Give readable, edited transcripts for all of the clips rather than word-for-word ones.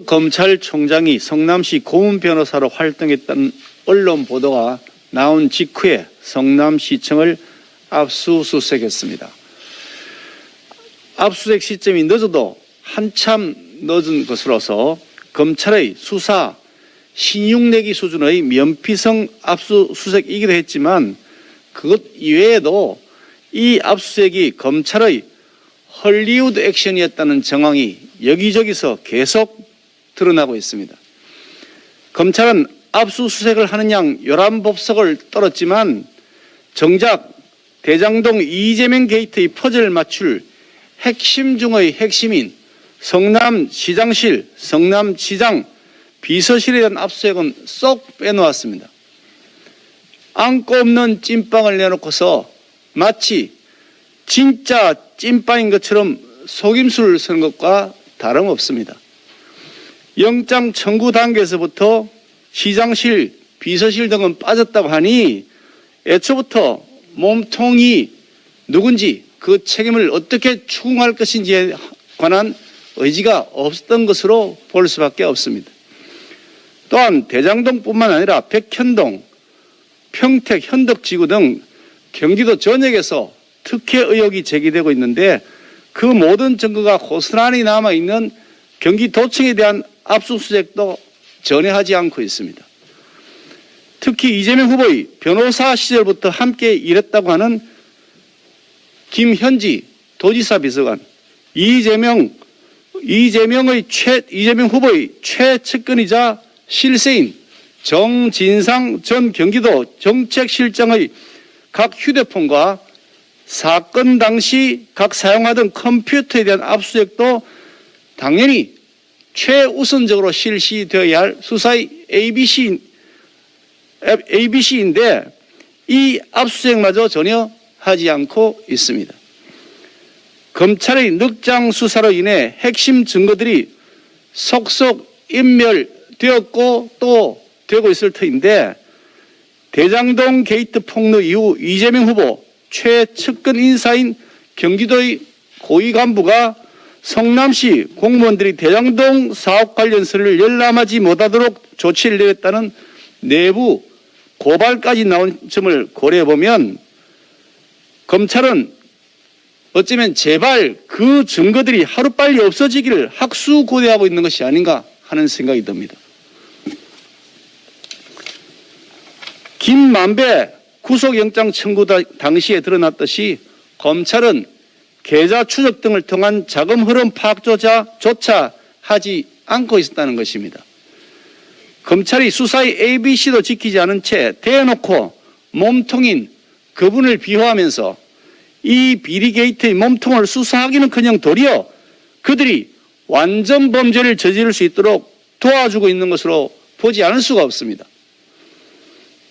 검찰총장이 성남시 고문 변호사로 활동했다는 언론 보도가 나온 직후에 성남시청을 압수수색했습니다. 압수수색 시점이 늦어도 한참 늦은 것으로서 검찰의 수사 신용내기 수준의 면피성 압수수색이기도 했지만 그것 이외에도 이 압수수색이 검찰의 헐리우드 액션이었다는 정황이 여기저기서 계속 드러나고 있습니다. 검찰은 압수수색을 하는 양 요란법석을 떨었지만 정작 대장동 이재명 게이트의 퍼즐을 맞출 핵심 중의 핵심인 성남시장실, 성남시장 비서실에 대한 압수수색은 쏙 빼놓았습니다. 안고 없는 찐빵을 내놓고서 마치 진짜 찐빵인 것처럼 속임수를 쓰는 것과 다름없습니다. 영장 청구 단계에서부터 시장실, 비서실 등은 빠졌다고 하니 애초부터 몸통이 누군지 그 책임을 어떻게 추궁할 것인지에 관한 의지가 없었던 것으로 볼 수밖에 없습니다. 또한 대장동뿐만 아니라 백현동, 평택, 현덕지구 등 경기도 전역에서 특혜 의혹이 제기되고 있는데 그 모든 증거가 고스란히 남아있는 경기도청에 대한 압수수색도 전혀 하지 않고 있습니다. 특히 이재명 후보의 변호사 시절부터 함께 일했다고 하는 김현지 도지사 비서관, 이재명 후보의 최측근이자 실세인 정진상 전 경기도 정책실장의 각 휴대폰과 사건 당시 각 사용하던 컴퓨터에 대한 압수수색도 당연히 최우선적으로 실시되어야 할 수사의 ABC인데 이 압수수색마저 전혀 하지 않고 있습니다. 검찰의 늑장 수사로 인해 핵심 증거들이 속속 인멸되었고 또 되고 있을 터인데 대장동 게이트 폭로 이후 이재명 후보 최측근 인사인 경기도의 고위 간부가 성남시 공무원들이 대장동 사업 관련 서류를 열람하지 못하도록 조치를 내렸다는 내부 고발까지 나온 점을 고려해보면 검찰은 어쩌면 제발 그 증거들이 하루빨리 없어지기를 학수고대하고 있는 것이 아닌가 하는 생각이 듭니다. 김만배 구속영장 청구 당시에 드러났듯이 검찰은 계좌 추적 등을 통한 자금 흐름 파악조차 하지 않고 있었다는 것입니다. 검찰이 수사의 ABC도 지키지 않은 채 대놓고 몸통인 그분을 비호하면서 이 비리게이트의 몸통을 수사하기는커녕 도리어 그들이 완전 범죄를 저지를 수 있도록 도와주고 있는 것으로 보지 않을 수가 없습니다.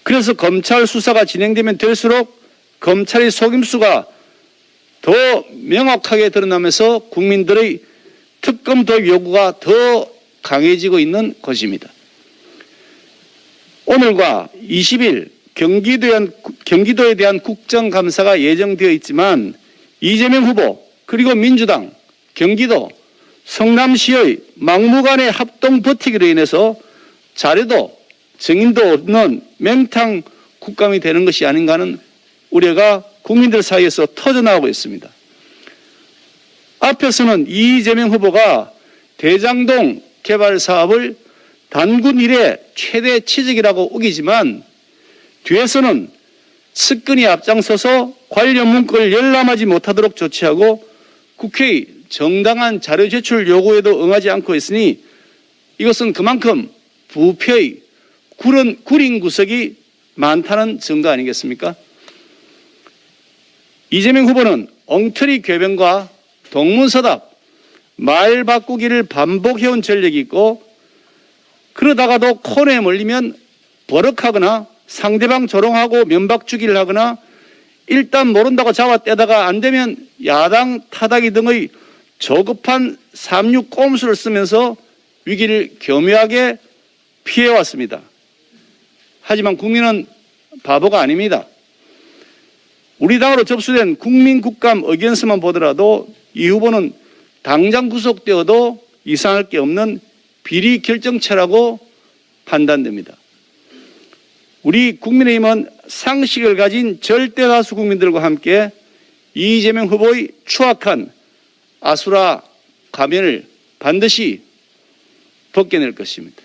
그래서 검찰 수사가 진행되면 될수록 검찰의 속임수가 더 명확하게 드러나면서 국민들의 특검 도입 요구가 더 강해지고 있는 것입니다. 오늘과 20일 경기도에 대한 국정감사가 예정되어 있지만 이재명 후보 그리고 민주당, 경기도, 성남시의 막무가내 합동 버티기로 인해서 자료도 증인도 없는 맹탕 국감이 되는 것이 아닌가 하는 우려가 국민들 사이에서 터져나오고 있습니다. 앞에서는 이재명 후보가 대장동 개발 사업을 단군 이래 최대 취직이라고 우기지만 뒤에서는 측근이 앞장서서 관련 문건을 열람하지 못하도록 조치하고 국회의 정당한 자료 제출 요구에도 응하지 않고 있으니 이것은 그만큼 부패의 구린 구석이 많다는 증거 아니겠습니까? 이재명 후보는 엉터리 궤변과 동문서답, 말 바꾸기를 반복해온 전력이 있고 그러다가도 코너에 몰리면 버럭하거나 상대방 조롱하고 면박주기를 하거나 일단 모른다고 잡아떼다가 안 되면 야당 타닥이 등의 조급한 삼류 꼼수를 쓰면서 위기를 교묘하게 피해왔습니다. 하지만 국민은 바보가 아닙니다. 우리 당으로 접수된 국민국감 의견서만 보더라도 이 후보는 당장 구속되어도 이상할 게 없는 비리 결정체라고 판단됩니다. 우리 국민의힘은 상식을 가진 절대다수 국민들과 함께 이재명 후보의 추악한 아수라 가면을 반드시 벗겨낼 것입니다.